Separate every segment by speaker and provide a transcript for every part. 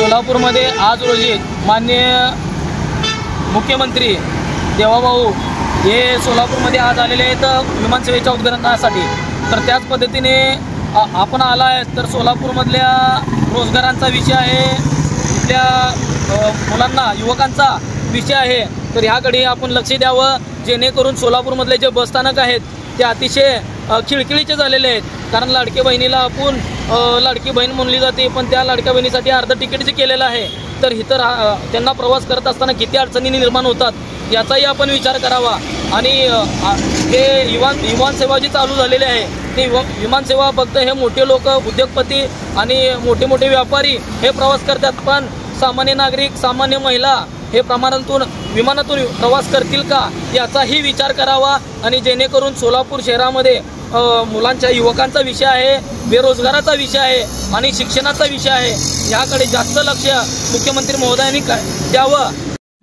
Speaker 1: सोलापूरमध्ये आज रोजी माननीय मुख्यमंत्री देवाभाऊ हे सोलापूरमध्ये आज आलेले आहेत विमानसेवेच्या उद्घाटनासाठी। तर त्याच पद्धतीने आपण आला आहे तर सोलापूरमधल्या रोजगारांचा विषय आहे, इथल्या मुलांना युवकांचा विषय आहे। तर ह्याकडे आपण लक्ष द्यावं जेणेकरून सोलापूरमधले जे बसस्थानक आहेत ते अतिशय खिळखिळीचे झालेले आहेत। कारण लाडकी बहिणीला आपण लाडकी बहीण म्हणली जाते, पण त्या लाडक्या बहिणीसाठी अर्ध तिकीट जे केलेलं आहे तर इतर त्यांना प्रवास करत असताना किती अडचणी निर्माण होतात याचाही आपण विचार करावा। आणि हे विमानसेवा जी चालू झालेली आहे ती विमानसेवा फक्त हे मोठे लोक उद्योगपती आणि मोठे मोठे व्यापारी हे प्रवास करतात, पण सामान्य नागरिक सामान्य महिला हे विमानातून प्रवास करतील का याचाही विचार करावा। आणि जेणेकरून सोलापूर शहरामध्ये मुलांच्या युवकांचा विषय आहे, बेरोजगाराचा विषय आहे आणि शिक्षणाचा विषय आहे, याकडे जास्त लक्ष मुख्यमंत्री महोदयांनी द्यावं।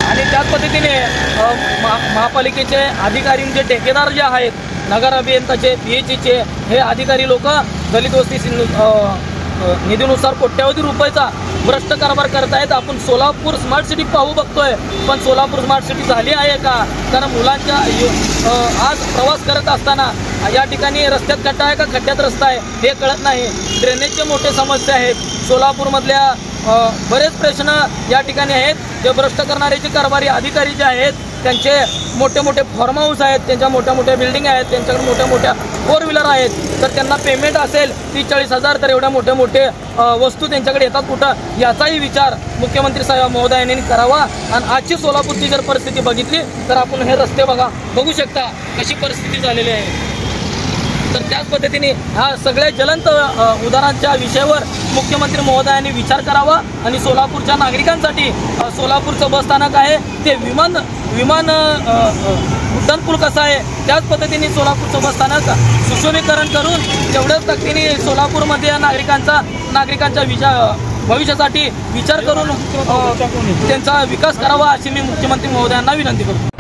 Speaker 1: आणि त्याच पद्धतीने महापालिकेचे अधिकारी जे ठेकेदार जे आहेत, नगर अभियंताचे PHचे हे अधिकारी लोक दलित वस्ती निधीनुसार कोट्यावधी रुपयाचा भ्रष्ट कारभार करतायत। आपण सोलापूर स्मार्ट सिटी पाहू बघतोय, पण सोलापूर स्मार्ट सिटी झाली आहे का? कारण मुलांच्या आज प्रवास करत असताना या ठिकाणी रस्त्यात खड्डा आहे का खड्ड्यात रस्ता आहे हे कळत नाही। ड्रेनेजचे मोठे समस्या आहेत सोलापूरमधल्या, बरेच प्रश्न या ठिकाणी आहेत। जे भ्रष्ट करणारे जे कारभारी अधिकारी जे आहेत त्यांचे मोठे मोठे फार्म हाऊस आहेत, त्यांच्या मोठ्या मोठ्या बिल्डिंग आहेत, त्यांच्याकडे मोठ्या मोठ्या 4 व्हीलर आहेत, तर त्यांना पेमेंट असेल 30-40 तर एवढ्या मोठ्या मोठे वस्तू त्यांच्याकडे येतात कुठं याचाही विचार मुख्यमंत्री साहेब महोदयांनी करावा। आणि आजची सोलापूरची जर परिस्थिती बघितली तर आपण हे रस्ते बघू शकता कशी परिस्थिती झालेली आहे। तर त्याच पद्धतीने ह्या सगळ्या ज्वलंत उदाहरणांच्या विषयावर मुख्यमंत्री महोदयांनी विचार करावा। आणि सोलापूरच्या नागरिकांसाठी सोलापूरचं बसस्थानक आहे ते विमान उड्डाणपूल कसं आहे त्याच पद्धतीने सोलापूरचं बसस्थानक सुशोभीकरण करून तेवढ्याच ताकदीने सोलापूरमध्ये नागरिकांच्या भविष्यासाठी विचार करून त्यांचा विकास करावा अशी मी मुख्यमंत्री महोदयांना विनंती करतो।